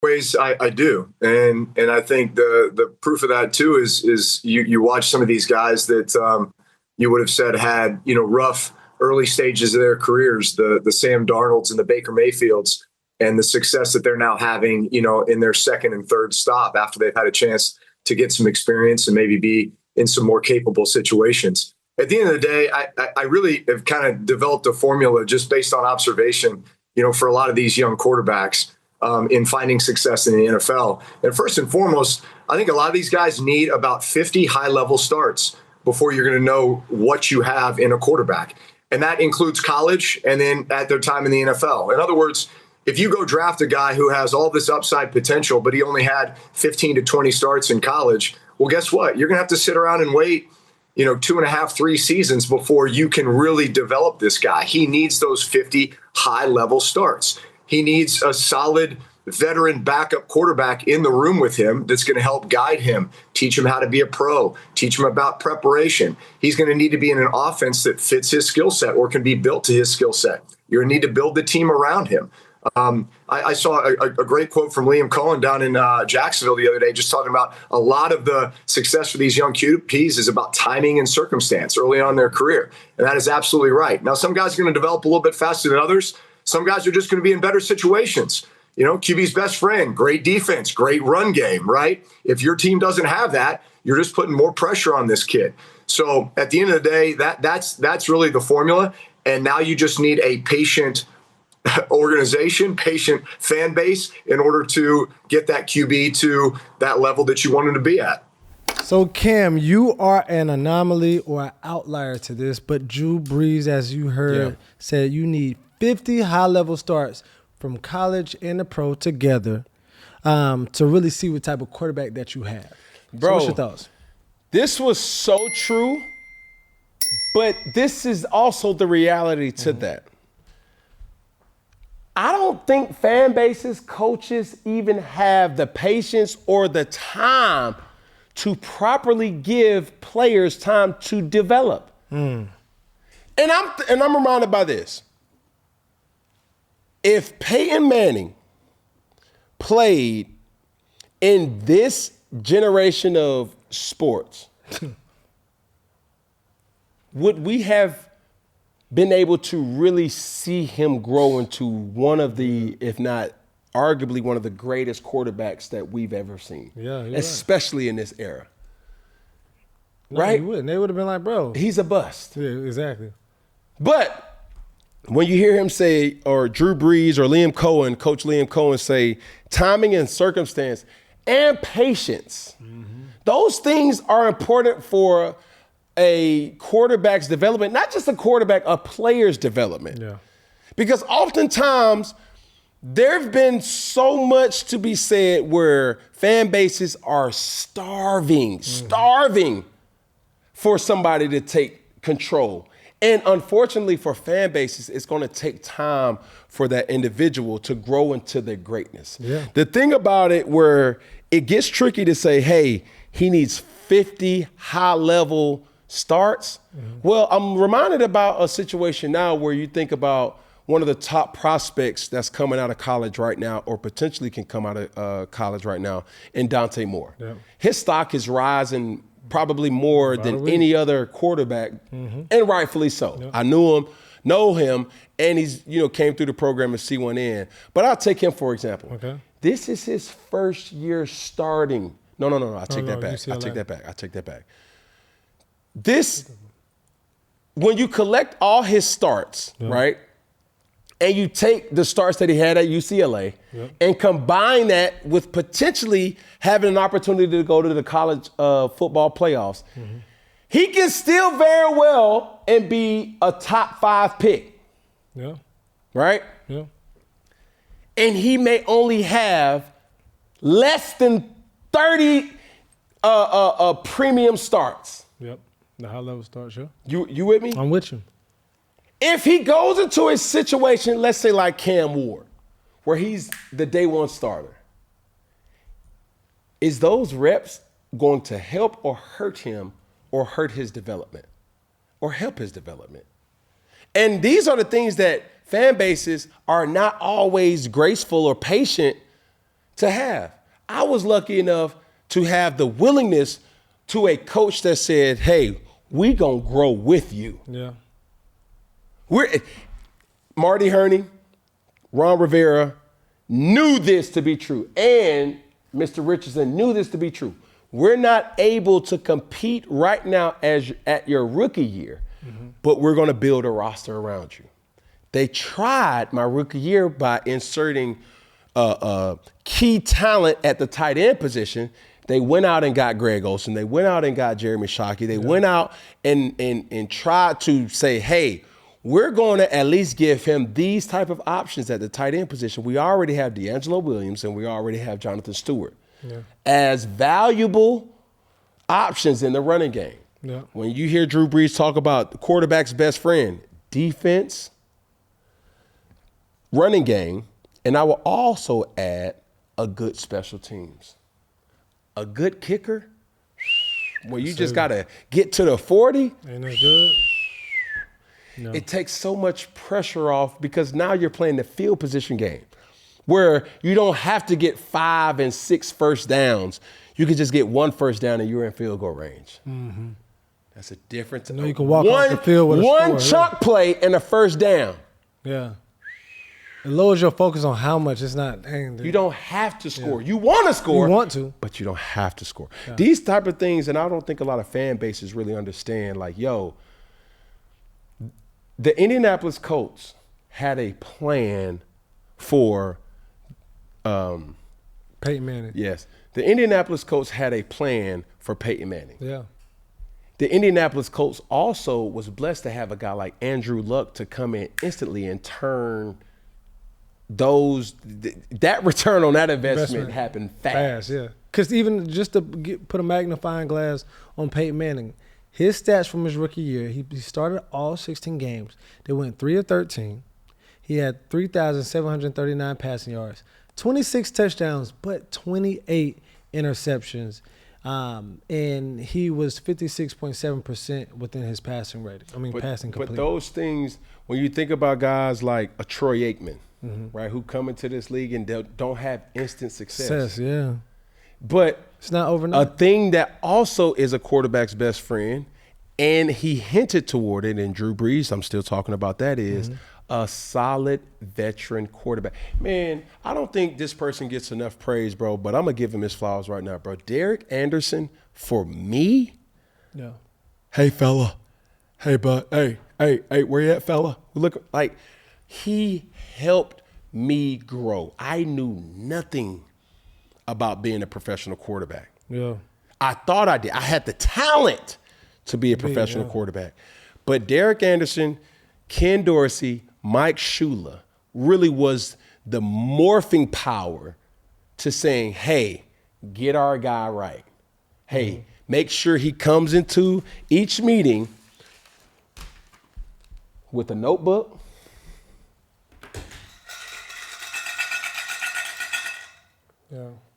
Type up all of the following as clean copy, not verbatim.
ways I do. And I think the proof of that too is you watch some of these guys that you would have said had, rough early stages of their careers, the Sam Darnolds and the Baker Mayfields, and the success that they're now having, in their second and third stop after they've had a chance to get some experience and maybe be in some more capable situations. At the end of the day, I really have kind of developed a formula just based on observation, for a lot of these young quarterbacks in finding success in the NFL. And first and foremost, I think a lot of these guys need about 50 high-level starts before you're going to know what you have in a quarterback. And that includes college and then at their time in the NFL. In other words, if you go draft a guy who has all this upside potential, but he only had 15 to 20 starts in college, well, guess what? You're going to have to sit around and wait 2.5, 3 seasons before you can really develop this guy. He needs those 50 high-level starts. He needs a solid veteran backup quarterback in the room with him that's going to help guide him, teach him how to be a pro, teach him about preparation. He's going to need to be in an offense that fits his skill set or can be built to his skill set. You're going to need to build the team around him. I saw a great quote from Liam Cohen down in Jacksonville the other day, just talking about a lot of the success for these young QBs is about timing and circumstance early on in their career. And that is absolutely right. Now, some guys are going to develop a little bit faster than others. Some guys are just going to be in better situations. QB's best friend, great defense, great run game, right? If your team doesn't have that, you're just putting more pressure on this kid. So at the end of the day, that's really the formula. And now you just need a patient organization, patient fan base in order to get that QB to that level that you want him to be at. So, Cam, you are an anomaly or an outlier to this, but Drew Brees, as you heard, said you need 50 high-level starts from college and the pro together to really see what type of quarterback that you have. Bro, so what's your thoughts? This was so true, but this is also the reality to that. I don't think fan bases, coaches even have the patience or the time to properly give players time to develop. And I'm reminded by this. If Peyton Manning played in this generation of sports, would we have been able to really see him grow into one of the, if not arguably one of the greatest quarterbacks that we've ever seen? Yeah, especially in this era. No, right? You wouldn't. They would have been like, bro. He's a bust. Yeah, exactly. But when you hear him say, or Drew Brees or Liam Cohen, Coach Liam Cohen say, timing and circumstance and patience, those things are important for a quarterback's development, not just a quarterback, a player's development. Yeah. Because oftentimes there've been so much to be said where fan bases are starving for somebody to take control. And unfortunately for fan bases, it's going to take time for that individual to grow into their greatness. Yeah. The thing about it where it gets tricky to say, hey, he needs 50 high-level starts. Well, I'm reminded about a situation now where you think about one of the top prospects that's coming out of college right now, or potentially can come out of college right now, in Dante Moore. Yep. His stock is rising probably more than any other quarterback, and rightfully so. Yep. I know him, and he's came through the program at C1N. But I'll take him for example. Okay. This is his first year starting. No. I take that back. This, when you collect all his starts, right, and you take the starts that he had at UCLA and combine that with potentially having an opportunity to go to the college football playoffs, he can still very well and be a top 5 pick. Yeah. Right? Yeah. And he may only have less than 30 premium starts. Yep. The high level starts, yeah. You with me? I'm with you. If he goes into a situation, let's say like Cam Ward, where he's the day one starter, is those reps going to help or hurt him, or hurt his development, or help his development? And these are the things that fan bases are not always graceful or patient to have. I was lucky enough to have the willingness to a coach that said, hey, we gonna grow with you. Yeah. Marty Herney, Ron Rivera knew this to be true, and Mr. Richardson knew this to be true. We're not able to compete right now at your rookie year, but we're gonna build a roster around you. They tried my rookie year by inserting key talent at the tight end position. They went out and got Greg Olsen. They went out and got Jeremy Shockey. They went out and tried to say, hey, we're going to at least give him these type of options at the tight end position. We already have D'Angelo Williams and we already have Jonathan Stewart as valuable options in the running game. Yeah. When you hear Drew Brees talk about the quarterback's best friend, defense, running game, and I will also add a good special teams. A good kicker, where you just got to get to the 40. Ain't that good? No. It takes so much pressure off because now you're playing the field position game where you don't have to get 5 and 6 first downs. You can just get 1 first down and you're in field goal range. Mm-hmm. That's a difference. You can walk off the field with a one score, chunk play and a first down. Yeah. It lowers your focus on how much. It's not. You don't have to score. You want to score. You want to. But you don't have to score. Yeah. These type of things, and I don't think a lot of fan bases really understand, like, yo, the Indianapolis Colts had a plan for Peyton Manning. Yes. The Indianapolis Colts had a plan for Peyton Manning. Yeah. The Indianapolis Colts also was blessed to have a guy like Andrew Luck to come in instantly and turn that return on that investment happened fast. Yeah. Because even just to put a magnifying glass on Peyton Manning, his stats from his rookie year, he started all 16 games. They went 3 of 13. He had 3,739 passing yards, 26 touchdowns, but 28 interceptions. And he was 56.7% within his passing rating. Passing complete. But those things, when you think about guys like a Troy Aikman, right, who come into this league and don't have instant success. Yeah. But it's not overnight. A thing that also is a quarterback's best friend, and he hinted toward it in Drew Brees, I'm still talking about that, is a solid veteran quarterback. Man, I don't think this person gets enough praise, bro, but I'm going to give him his flowers right now, bro. Derek Anderson, for me, hey, fella. Hey, bud. Hey, where you at, fella? Look, like, he helped me grow. I knew nothing about being a professional quarterback. Yeah. I thought I did. I had the talent to be a professional quarterback. But Derek Anderson, Ken Dorsey, Mike Shula really was the morphing power to saying, hey, get our guy right. Hey, make sure he comes into each meeting with a notebook,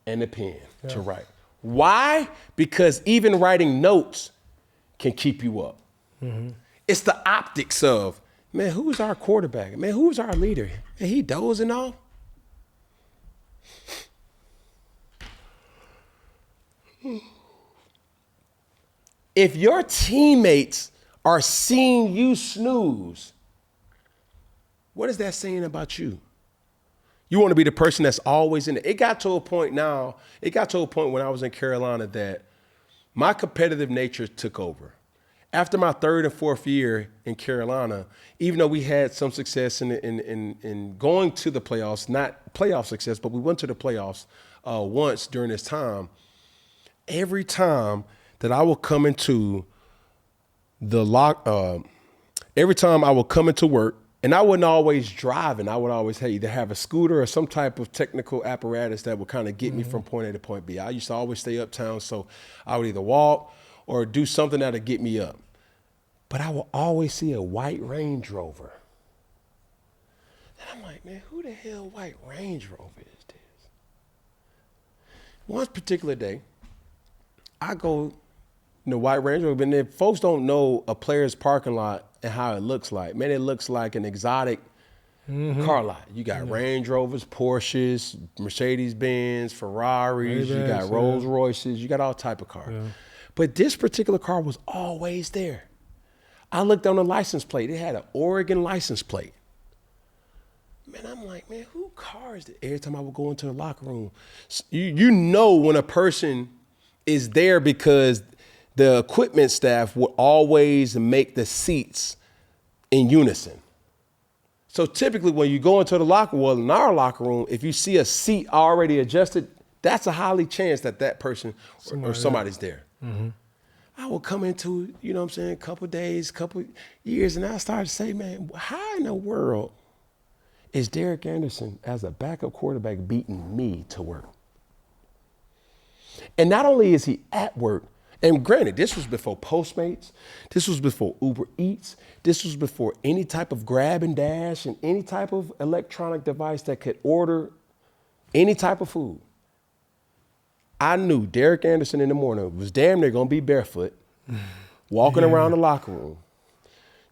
and a pen to write. Why? Because even writing notes can keep you up. It's the optics of, man, who's our quarterback? Man, who's our leader? And he dozing off. If your teammates are seeing you snooze, what is that saying about you? You want to be the person that's always in it. It got to a point when I was in Carolina that my competitive nature took over. After my 3rd and 4th year in Carolina, even though we had some success in going to the playoffs, not playoff success, but we went to the playoffs once during this time, every time that I would come into every time I would come into work, and I wasn't always driving. I would always either have a scooter or some type of technical apparatus that would kind of get me from point A to point B. I used to always stay uptown, so I would either walk or do something that would get me up. But I will always see a white Range Rover. And I'm like, man, who the hell white Range Rover is this? One particular day, I go in the white Range Rover, and if folks don't know a player's parking lot and how it looks like, man, it looks like an exotic car lot. You got Range Rovers, Porsches, Mercedes-Benz, Ferraris, you got Rolls Royces, you got all type of cars. Yeah. But this particular car was always there. I looked on the license plate. It had an Oregon license plate. Man, I'm like, man, who car is this? Every time I would go into the locker room, you know when a person is there because the equipment staff would always make the seats in unison. So typically when you go into the locker room, well, in our locker room, if you see a seat already adjusted, that's a highly chance that person or somebody's there. Mm-hmm. I will come into, you know what I'm saying, a couple days, couple years, and I started to say, man, how in the world is Derek Anderson as a backup quarterback beating me to work? And not only is he at work, and granted, this was before Postmates, this was before Uber Eats, this was before any type of grab and dash and any type of electronic device that could order any type of food. I knew Derek Anderson in the morning was damn near gonna be barefoot, walking around the locker room,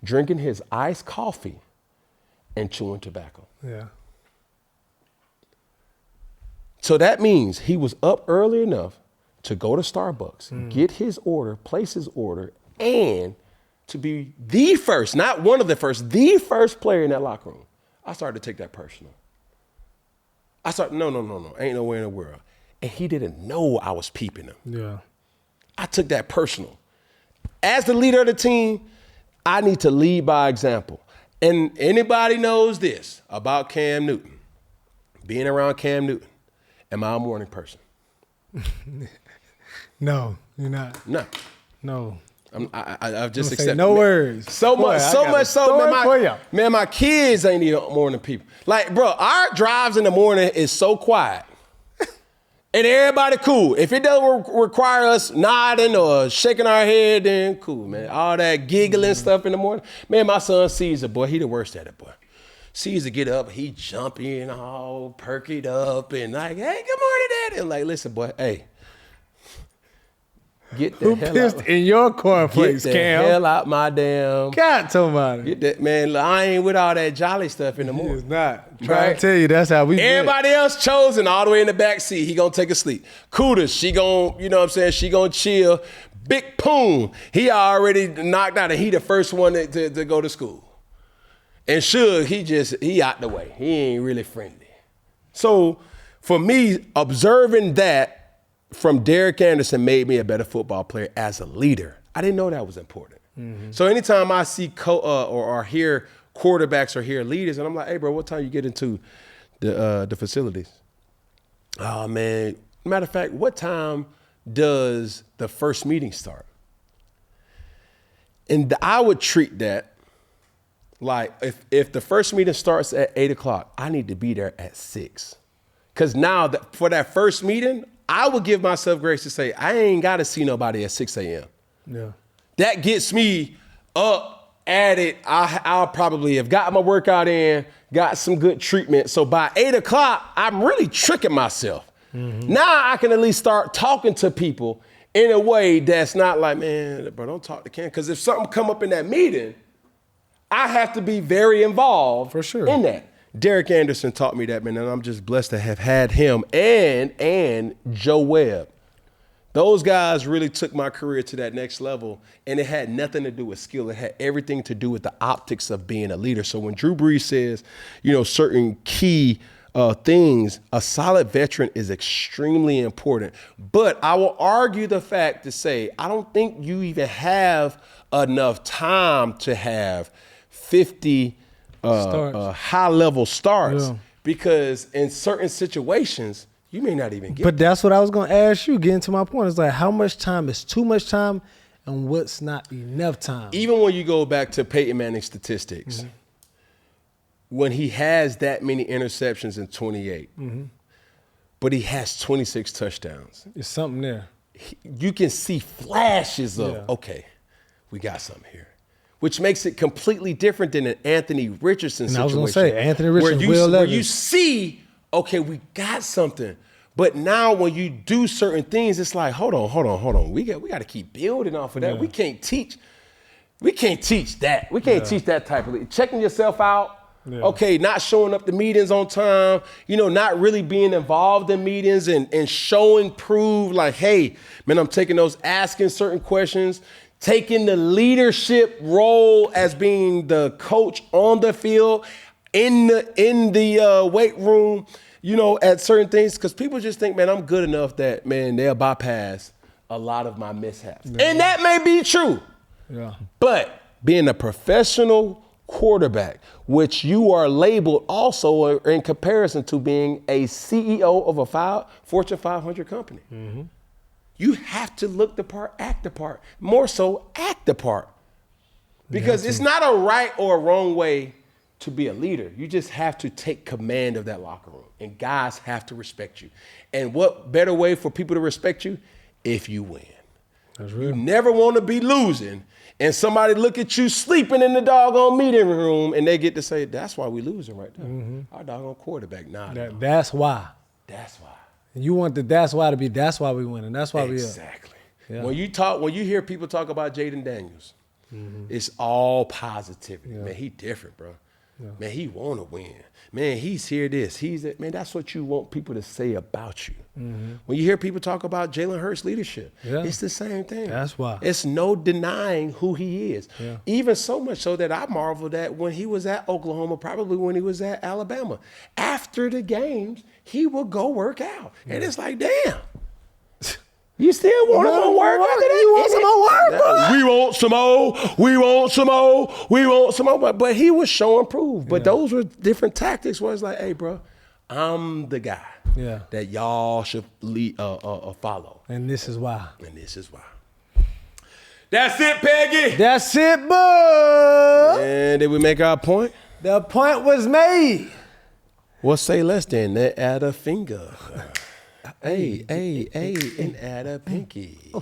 drinking his iced coffee and chewing tobacco. Yeah. So that means he was up early enough to go to Starbucks, get his order, place his order, and to be the first, not one of the first, the first player in that locker room. I started to take that personal. I started, no, ain't no way in the world. And he didn't know I was peeping him. Yeah. I took that personal. As the leader of the team, I need to lead by example. And anybody knows this about Cam Newton. Being around Cam Newton, am I a morning person? No, you're not. No. I've just accepted. No words. So much so, man, my kids ain't even morning people. Like, bro, our drives in the morning is so quiet. And everybody cool. If it doesn't require us nodding or shaking our head, then cool, man. All that giggling stuff in the morning. Man, my son Caesar, boy, he the worst at it, boy. Caesar get up, he jumping all perky up and like, hey, good morning, Daddy. I'm like, listen, boy, hey. Get the hell pissed out. In your cornflakes, Cam? Get the hell out my damn. God, somebody. Get that, man, I ain't with all that jolly stuff in the morning. He's not. Trying to tell you, that's how we Everybody else chosen all the way in the back seat. He gonna take a sleep. Kudos, she gonna, you know what I'm saying, she gonna chill. Big Poon, he already knocked out and he the first one to go to school. And Suge, he out the way. He ain't really friendly. So for me, observing that from Derek Anderson made me a better football player as a leader. I didn't know that was important. Mm-hmm. So anytime I see or hear quarterbacks or hear leaders, and I'm like, hey, bro, what time you get into the facilities? Oh, man. Matter of fact, what time does the first meeting start? And I would treat that like if the first meeting starts at 8 o'clock, I need to be there at 6. Because now for that first meeting, I would give myself grace to say, I ain't got to see nobody at 6 a.m. Yeah. That gets me up at it. I'll probably have got my workout in, got some good treatment. So by 8 o'clock, I'm really tricking myself. Mm-hmm. Now I can at least start talking to people in a way that's not like, man, bro, don't talk to Cam. Because if something come up in that meeting, I have to be very involved for sure in that. Derek Anderson taught me that, man, and I'm just blessed to have had him and Joe Webb. Those guys really took my career to that next level, and it had nothing to do with skill. It had everything to do with the optics of being a leader. So when Drew Brees says, you know, certain key things, a solid veteran is extremely important. But I will argue the fact to say, I don't think you even have enough time to have 50 high-level starts because in certain situations, you may not even get But that's what I was going to ask you, getting to my point. It's like, how much time is too much time and what's not enough time? Even when you go back to Peyton Manning's statistics, when he has that many interceptions in 28, but he has 26 touchdowns. There's something there. You can see flashes of, okay, we got something here. Which makes it completely different than an Anthony Richardson situation. I was going to say, Anthony Richardson, where you see, okay, we got something. But now when you do certain things, it's like, hold on. We got to keep building off of that. Yeah. We can't teach that. We can't teach that type of checking yourself out Yeah. Okay, not showing up to meetings on time, not really being involved in meetings and showing, prove like, hey, man, I'm taking those, asking certain questions, taking the leadership role as being the coach on the field, in the weight room, at certain things. Because people just think, man, I'm good enough that, man, they'll bypass a lot of my mishaps. Yeah. And that may be true. Yeah. But being a professional quarterback, which you are labeled also in comparison to being a CEO of a Fortune 500 company. Mm-hmm. You have to look the part, act the part. More so, act the part. Because it's not a right or a wrong way to be a leader. You just have to take command of that locker room. And guys have to respect you. And what better way for people to respect you? If you win. That's real. You never want to be losing and somebody look at you sleeping in the doggone meeting room and they get to say, that's why we losing right there. Mm-hmm. Our doggone quarterback, That's why. That's why. You want the that's why to be that's why we winning. That's why exactly. we up. Yeah. When you hear people talk about Jaden Daniels, it's all positivity. Yeah. Man, he different, bro. Yeah. Man, he want to win. Man, he's here this. Man, that's what you want people to say about you. Mm-hmm. When you hear people talk about Jalen Hurts' leadership, it's the same thing. That's why. It's no denying who he is. Yeah. Even so much so that I marveled at when he was at Oklahoma, probably when he was at Alabama. After the games, he would go work out. Yeah. And it's like, damn. You still want more work after that? You want some more work, bro? We want some more. We want some more. We want some more. But he was showing proof. But those were different tactics where it's like, hey, bro, I'm the guy that y'all should follow. And this is why. That's it, Peggy. That's it, bud. And did we make our point? The point was made. Well, say less than that. Add a finger. Hey, and add a pinky.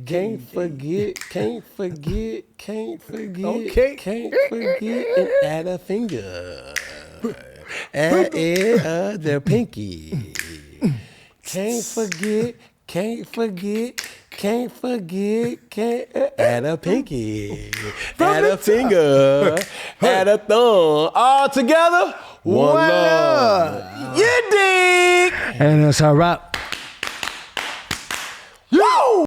Can't forget, okay. Can't forget, and add a finger. Add the pinky. Can't forget, add a pinky. Add a finger, add a thumb. All together, one love. You dig? And that's our wrap. Woo!